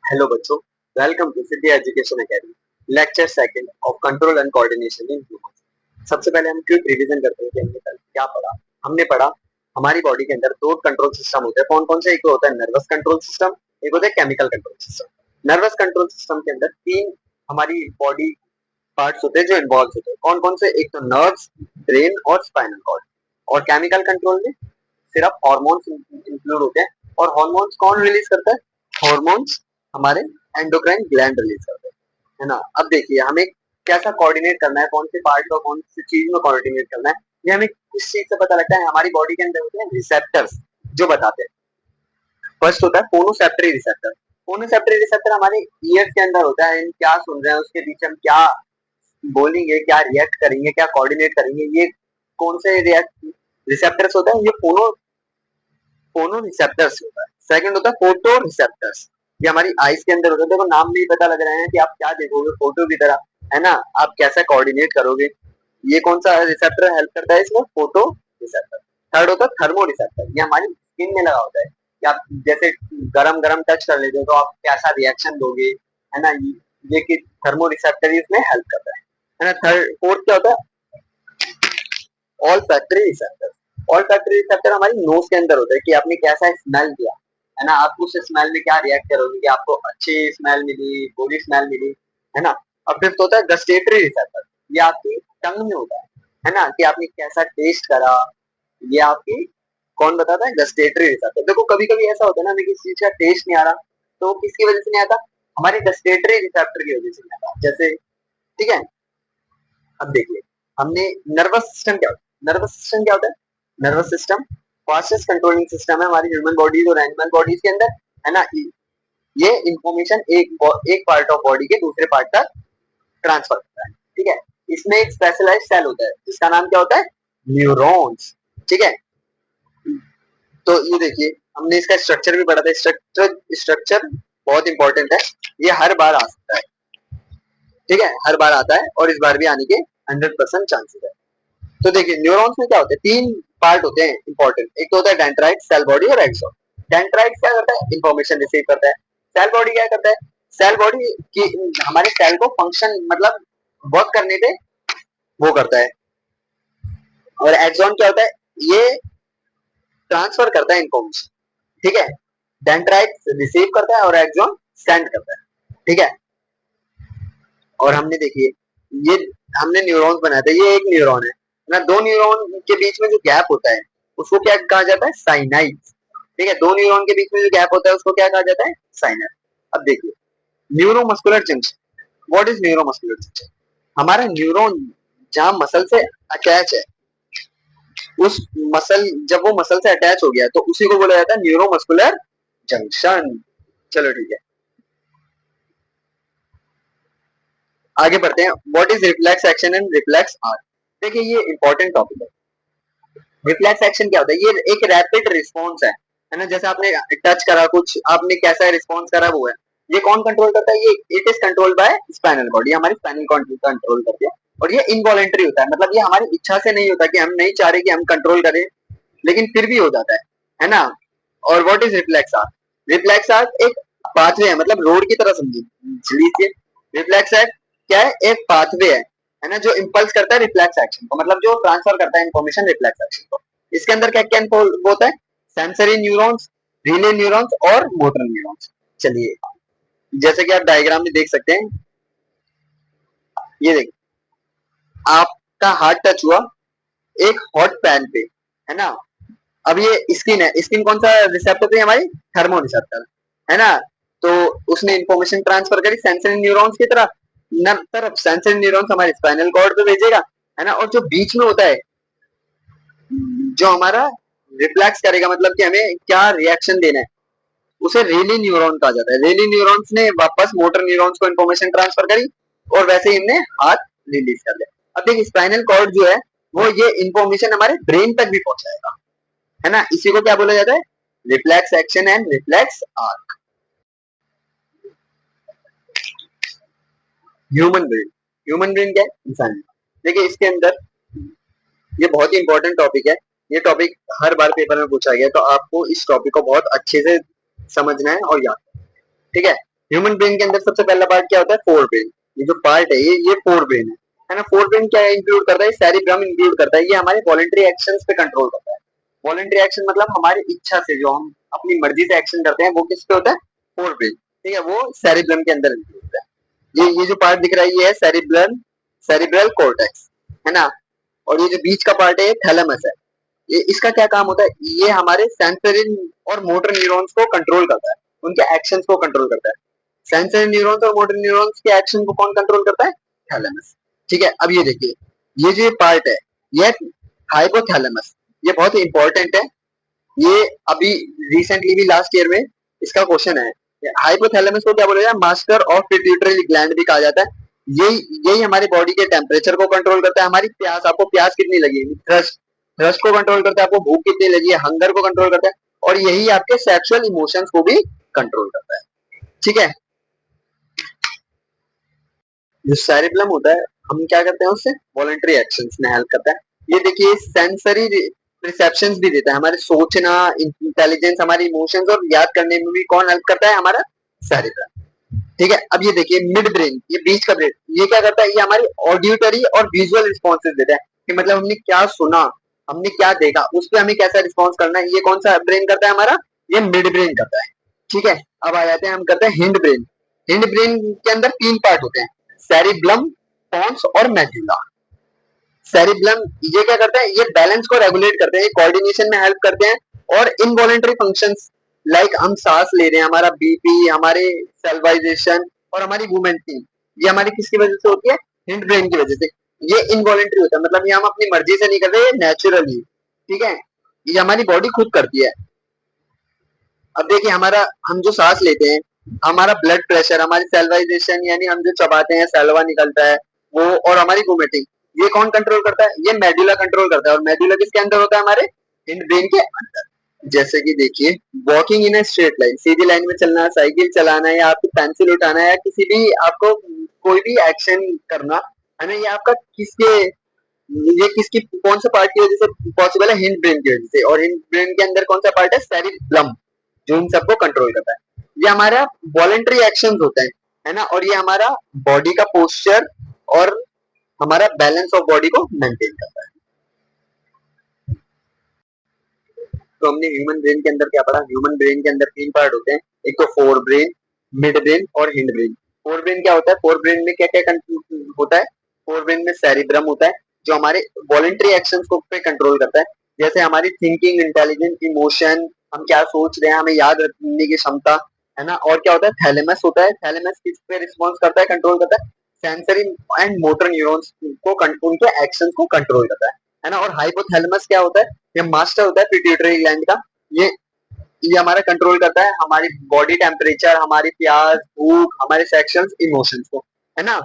Hello बच्चों, welcome to Siddhi education academy lecture second of control and coordination in human. सबसे पहले हम quick revision करते हैं कि हमने कल क्या पढ़ा। हमने पढ़ा हमारी बॉडी के अंदर दो कंट्रोल सिस्टम होते हैं। कौन कौन से? एक तो होता है नर्वस कंट्रोल सिस्टम, एक होता है chemical control system. Nervous control system के अंदर तीन हमारी बॉडी पार्ट्स होते हैं जो इन्वॉल्व होते हैं। कौन कौन से? एक तो नर्व्स, ब्रेन और स्पाइनल कॉर्ड। और केमिकल कंट्रोल में सिर्फ हॉर्मोन्स इंक्लूड होते हैं। और हॉर्मोन्स कौन रिलीज करता है? हॉर्मोन्स हमारे एंडोक्राइन ग्लैंड रिलीज करते हैं, है ना। अब देखिए हमें कैसा कोऑर्डिनेट करना है, कौन से पार्ट को कौन सी चीज में कोऑर्डिनेट करना है, ये हमें किस चीज से पता लगता है? हमारी बॉडी के अंदर होते हैं रिसेप्टर्स जो बताते हैं। फर्स्ट होता है फोनोसेप्टरी रिसेप्टर। फोनोसेप्टरी रिसेप्टर हमारे ईयर्स के अंदर होता है। हम क्या सुन रहे हैं उसके बीच हम क्या बोलेंगे, क्या रिएक्ट करेंगे, क्या कोऑर्डिनेट करेंगे, ये कौन से रिएक्ट रिसेप्टर्स होता है? ये फोनो रिसेप्टर्स होता है। सेकंड होता है फोटो रिसेप्टर्स। ये हमारी आईज के अंदर होता है। देखो नाम में ही पता लग रहा है कि आप क्या देखोगे फोटो की तरह, है ना। आप कैसा कोऑर्डिनेट करोगे, ये कौन सा रिसेप्टर हेल्प करता है इसमें? Photo receptor. थर्ड होता है थर्मो रिसेप्टर। ये हमारी स्किन में लगा होता है कि आप जैसे गरम गरम टच कर लेते हो तो आप कैसा रिएक्शन दोगे, है ना। ये कि थर्मो रिसेप्टर इसमें हेल्प करता है ना। थर्ड फोर्थ क्या होता है? All factory receptor. All factory receptor हमारी नोज के अंदर होता है कि आपने कैसा स्मेल किया, है ना। आप उस स्मेल में क्या रिएक्ट करोगे, कि आपको अच्छी स्मेल मिली, बुरी स्मेल मिली, है ना। और फिफ्थ होता है गस्टेटरी रिसेप्टर। ये आपकी टंग में होता है ना, कि आपने कैसा टेस्ट करा, ये आपकी कौन बताता है? Gustatory receptor. देखो कभी कभी ऐसा होता है ना, हमें किसी चीज का टेस्ट नहीं आ रहा, तो किसकी वजह से नहीं आता? हमारे गस्टेटरी रिसेप्टर की वजह से नहीं आता। जैसे ठीक है, अब देखिए हमने नर्वस सिस्टम क्या होता है? नर्वस सिस्टम क्या होता है? Nervous system fastest controlling system है हमारी ह्यूमन बॉडीज और एनिमल बॉडीज के अंदर, है ना। ये इंफॉर्मेशन एक पार्ट ऑफ बॉडी के दूसरे पार्ट तक ट्रांसफर करता है, ठीक है। इसमें एक स्पेशलाइज्ड सेल होता है जिसका नाम क्या होता है? न्यूरॉन्स, ठीक है। तो ये देखिए हमने इसका स्ट्रक्चर भी पढ़ा था। स्ट्रक्चर स्ट्रक्चर बहुत इंपॉर्टेंट है। ये हर बार आ सकता है, ठीक है, हर बार आता है और इस बार भी आने के 100% चांसेस है। तो देखिए न्यूरॉन्स में क्या होते हैं? तीन पार्ट होते हैं इंपॉर्टेंट। एक तो होता है डेंड्राइट, सेल बॉडी और एक्सॉन। डेंड्राइट क्या करता है? इंफॉर्मेशन रिसीव करता है। सेल बॉडी क्या करता है? सेल बॉडी की हमारे सेल को फंक्शन मतलब वर्क करने पे वो करता है। और एक्सॉन क्या होता है? ये ट्रांसफर करता है इंफॉर्मेशन, ठीक है। डेंड्राइट रिसीव करता है और एक्सॉन सेंड करता है, ठीक है। और हमने देखिए ये हमने न्यूरॉन्स बनाए थे। ये एक न्यूरॉन है ना। दो न्यूरॉन के बीच में जो गैप होता है उसको क्या कहा जाता है? साइनाइड्स, ठीक है। दो न्यूरॉन के बीच में जो गैप होता है उसको क्या कहा जाता है? साइनाइड। अब देखिए neuromuscular junction. What is neuromuscular junction? हमारा न्यूरॉन जहां मसल से अटैच है, उस मसल जब वो मसल से अटैच हो गया तो उसी को बोला जाता है न्यूरोमस्कुलर जंक्शन। चलो ठीक है, आगे बढ़ते हैं। What is reflex action and reflex art? देखिए ये इंपॉर्टेंट टॉपिक है। रिफ्लेक्स एक्शन क्या होता है? ये एक रैपिड रिस्पॉन्स है ना। जैसे आपने टच करा कुछ, आपने कैसा रिस्पॉन्स करा वो है। ये कौन कंट्रोल करता है? ये it is control by spinal cord. ये हमारी स्पाइनल कॉर्ड कंट्रोल करती है। और ये इनवॉलेंटरी होता है, मतलब ये हमारी इच्छा से नहीं होता, कि हम नहीं चाह रहे कि हम कंट्रोल करें, लेकिन फिर भी हो जाता है ना। और what is reflex art? Reflex art एक पाथवे है, मतलब रोड की तरह समझिए। रिफ्लेक्स आर्ट क्या है? एक पाथवे है ना, जो इंपल्स करता है रिफ्लेक्स एक्शन को, मतलब जो ट्रांसफर करता है इन्फॉर्मेशन रिफ्लेक्स एक्शन को। इसके अंदर क्या क्या होता है? सेंसरी न्यूरॉन्स, रिले न्यूरॉन्स और मोटर न्यूरॉन्स। चलिए जैसे कि आप डायग्राम में देख सकते हैं, ये देखिए आपका हाथ टच हुआ एक हॉट पैन पे, है ना। अब ये स्किन है, स्किन कौन सा रिसेप्टर है? हमारी थर्मो रिसेप्टर, है ना। तो उसने इंफॉर्मेशन ट्रांसफर करी सेंसरी न्यूरॉन्स की तरफ, तरफ सेंसरी न्यूरॉन्स हमारे स्पाइनल कॉर्ड पे भेजेगा, है ना। और जो बीच में होता है, जो हमारा रिफ्लेक्स करेगा, मतलब कि हमें क्या रिएक्शन देना है, उसे रेली न्यूरॉन कहा जाता है। रेली न्यूरॉन्स ने वापस मोटर न्यूरॉन्स को इंफॉर्मेशन ट्रांसफर करी और वैसे ही हमने हाथ रिलीज कर लिया। अब देखिए स्पाइनल कॉर्ड जो है वो ये इंफॉर्मेशन हमारे ब्रेन तक भी पहुंचाएगा, है ना। इसी को क्या बोला जाता है? Reflex action and reflex arc. Human brain. Human brain क्या है? इंसान। देखिए इसके अंदर ये बहुत ही इंपॉर्टेंट टॉपिक है। ये टॉपिक हर बार पेपर में पूछा गया, तो आपको इस टॉपिक को बहुत अच्छे से समझना है और याद, ठीक है। ह्यूमन ब्रेन के अंदर सबसे पहला पार्ट क्या होता है? Fore brain. ये जो पार्ट है ये फोर ब्रेन है ना। फोर ब्रेन क्या इंक्लूड करता है? सेरिब्रम इंक्लूड करता है। ये हमारे वॉलंटरी एक्शंस पे कंट्रोल करता है। वॉलंटरी एक्शन मतलब हमारी इच्छा से जो हम अपनी मर्जी से एक्शन करते हैं वो किस पे होता है? Fore brain. ठीक है, वो सेरिब्रम के अंदर इंक्लूड होता है। ये जो पार्ट दिख रहा है ये है सेरिब्रल कॉर्टेक्स, है ना। और ये जो बीच का पार्ट है ये थैलेमस है। ये इसका क्या काम होता है? ये हमारे सेंसरी और मोटर न्यूरॉन्स को कंट्रोल करता है, उनके एक्शंस को कंट्रोल करता है। सेंसरी न्यूरॉन्स और मोटर न्यूरॉन्स के एक्शन को कौन कंट्रोल करता है? थैलेमस। ठीक है, अब ये देखिए, ये जो पार्ट है ये हाइपोथैलेमस, ये बहुत इंपॉर्टेंट है। ये अभी रिसेंटली भी लास्ट ईयर में इसका क्वेश्चन है। हाइपोथैलेमस को क्या बोला जाता है? मास्टर ऑफ पिट्यूटरी ग्लैंड भी कहा जाता है। यही यही हमारी बॉडी के टेम्परेचर को कंट्रोल करता है। हमारी प्यास, आपको प्यास कितनी लगी, थ्रस्ट थ्रस्ट को कंट्रोल करता है। आपको भूख कितनी लगी है, हंगर को कंट्रोल करता है। और यही आपके सेक्सुअल इमोशंस को भी कंट्रोल करता है। ठीक है, जो सेरिब्लम होता है हम क्या करते हैं उससे? वॉलंटरी एक्शंस में हेल्प करता है। ये देखिए सेंसरी रिसेप्शंस भी देता है, हमारे सोचना, इंटेलिजेंस, हमारे इमोशंस और याद करने में भी कौन हेल्प करता है? हमारा सेरिब्लम। ठीक है, अब ये देखिए मिड ब्रेन, ये बीच का ब्रेन, ये क्या करता है? ये हमारी ऑडिटरी और विजुअल रिस्पॉन्सेज देता है कि मतलब हमने क्या सुना, हमने क्या देखा, उस पर हमें कैसा रिस्पॉन्स करना है। ये कौन सा ब्रेन करता है? हमारा ये मिड ब्रेन करता है। ठीक है, अब आ जाते हैं, हम करते हैं हिंड ब्रेन। हिंड ब्रेन के अंदर तीन पार्ट होते हैं, सेरिब्लम, पोन्स और मेडुला। सेरिब्लम ये क्या करता है? ये बैलेंस को रेगुलेट करते हैं, ये कोऑर्डिनेशन में हेल्प करते हैं। और इनवॉलेंटरी फंक्शंस लाइक हम सांस ले रहे हैं, हमारा बीपी, हमारे सेल्वाइजेशन और हमारी मूवमेंटिंग, ये हमारी किसकी वजह से होती है? हिंड ब्रेन की वजह से। ये इनवॉलेंटरी होता है, मतलब ये हम अपनी मर्जी से नहीं कर रहे, ये नेचुरली। ठीक है, ये हमारी बॉडी खुद करती है। अब देखिए हमारा, हम जो सांस लेते हैं, हमारा ब्लड प्रेशर, हमारी सेल्वाइजेशन यानी हम जो चबाते हैं सैलवा निकलता है वो, और हमारी वोमिटिंग, ये कौन कंट्रोल करता है? ये मेडुला कंट्रोल करता है। और मेडुला किसके अंदर होता है? हमारे हिंड ब्रेन के अंदर। जैसे कि देखिए, walking in a straight line, Sidhi line में चलना, साइकिल चलाना, या आपकी पेंसिल उठाना, या किसी भी आपको कोई भी एक्शन करना, है ना, ये आपका किसके, ये किसकी, कौन सा पार्ट की वजह से पॉसिबल है? हिंड ब्रेन की वजह से। और हिंड ब्रेन के अंदर कौन सा पार्ट है? सेरिब्लम, जो इन सबको कंट्रोल करता है। ये हमारा वॉलेंट्री एक्शन होता है ना। और ये हमारा बॉडी का पोस्चर और हमारा बैलेंस ऑफ बॉडी को मेंटेन करता है। तो हमने ह्यूमन ब्रेन के अंदर क्या पढ़ा? ह्यूमन ब्रेन के अंदर तीन पार्ट होते हैं, एक तो फोर ब्रेन, मिड ब्रेन और हिंड ब्रेन। फोर ब्रेन क्या होता है? फोर ब्रेन में क्या क्या होता है? फोर ब्रेन में सेरिब्रम होता है, जो हमारे वॉलेंट्री एक्शंस को पे कंट्रोल करता है। जैसे हमारी थिंकिंग, इंटेलिजेंस, इमोशन, हम क्या सोच रहे हैं, हमें याद रखने की क्षमता, है ना। और क्या होता है? थैलेमस होता है। थैलेमस किस पे रिस्पॉन्स करता है, कंट्रोल करता है? सेंसरी एंड मोटर न्यूरॉन्स को, उनके एक्शंस को कंट्रोल करता है ना। और हाइपोथैलेमस क्या होता है? ये मास्टर होता है पिट्यूटरी ग्लैंड का। ये ये हमारा कंट्रोल करता है हमारी बॉडी टेम्परेचर, हमारी प्यास, भूख, हमारे सेक्शंस, इमोशंस को, है ना।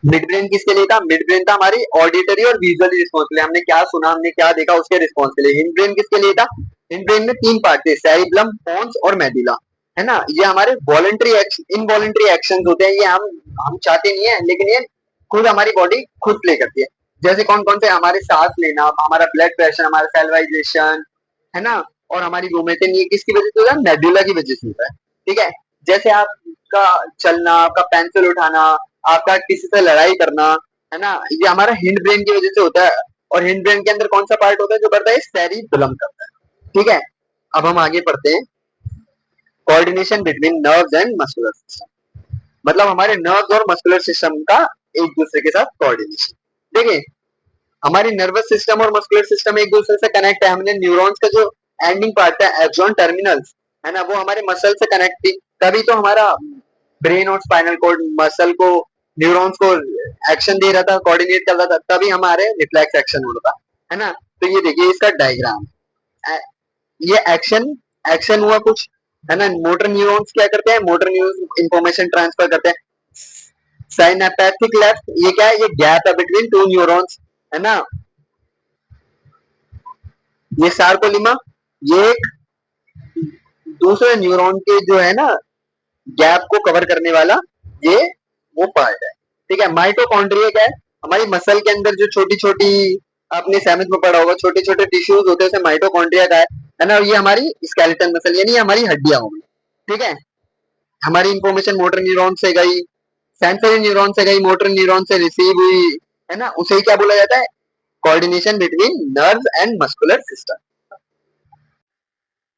मिड ब्रेन किसके लिए था? मिड ब्रेन था हमारी ऑडिटरी और विजुअली रिस्पॉन्स के लिए, हमने क्या सुना, हमने क्या देखा, उसके रिस्पॉन्स के लिए। हिंड ब्रेन किसके लिए था? हिंड ब्रेन में तीन पार्ट थे, सेरिब्लम, पोन्स और मेडुला, है ना। ये हमारे वॉलंटरी इनवॉलंटरी एक्शन होते हैं, ये हम चाहते नहीं है, लेकिन ये खुद हमारी बॉडी खुद प्ले करती है। जैसे कौन कौन से? हमारे सांस लेना, हमारा ब्लड प्रेशर, हमारा सेल्वाइजेशन, है ना, और हमारी वोमिटिंग, ये किसकी वजह से होता है? मेडुला की वजह से होता है। ठीक है, जैसे आपका चलना, आपका पेंसिल उठाना, आपका किसी से लड़ाई करना, है ना, ये हमारा हिंड ब्रेन की वजह से होता है। और हिंड ब्रेन के अंदर कौन सा पार्ट होता है जो करता है? सेरिबेलम करता है। ठीक है, अब हम आगे पढ़ते हैं, coordination between nerves and muscular system. मतलब हमारे नर्व्स और मस्कुलर सिस्टम का एक दूसरे के साथ कोऑर्डिनेशन। देखिए, हमारी नर्वस सिस्टम और मस्कुलर सिस्टम एक दूसरे से कनेक्ट है। हमने न्यूरॉन्स का जो एंडिंग पार्ट है, एक्सॉन टर्मिनल्स, है ना, वो हमारे मसल से कनेक्ट थी। तभी तो हमारा ब्रेन और स्पाइनल कोड मसल को, न्यूरॉन्स को एक्शन दे रहा था, कोऑर्डिनेट कर रहा था, तभी हमारे रिफ्लेक्स एक्शन हो रहा था, है ना। तो ये देखिए इसका डायग्राम, ये एक्शन एक्शन हुआ कुछ, है ना। मोटर न्यूरॉन्स क्या करते हैं? मोटर न्यूरॉन्स इंफॉर्मेशन ट्रांसफर करते हैं। साइनेपैथिक लेफ्ट, ये क्या है? ये गैप है बिटवीन टू न्यूरॉन्स, है ना। ये सार्कोलिमा, ये एक दूसरे न्यूरॉन के जो है ना गैप को कवर करने वाला, ये वो पार्ट है। ठीक है, माइटोकॉन्ड्रिया क्या है? हमारी मसल के अंदर जो छोटी छोटी, आपने सैमिक में पढ़ा होगा, छोटे छोटे टिश्यूज होते हैं, उसे माइटोकॉन्ड्रिया का है ना। और ये हमारी स्केलेटन मसल यानी हमारी हड्डियां होंगी, ठीक है, हमारी इंफॉर्मेशन मोटर न्यूरॉन से गई, सेंसरी न्यूरॉन से गई, मोटर न्यूरॉन से रिसीव हुई, है ना, उसे ही क्या बोला जाता है, coordination between nerve and muscular system.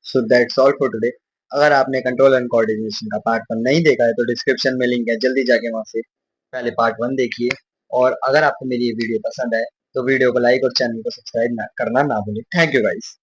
So that's all for today. अगर आपने कंट्रोल एंड कोऑर्डिनेशन का पार्ट 1 नहीं देखा है तो डिस्क्रिप्शन में लिंक है, जल्दी जाके वहां से पहले पार्ट 1 देखिए। और अगर आपको मेरी ये वीडियो पसंद है तो वीडियो को लाइक और चैनल को सब्सक्राइब करना ना भूलें। Thank you guys.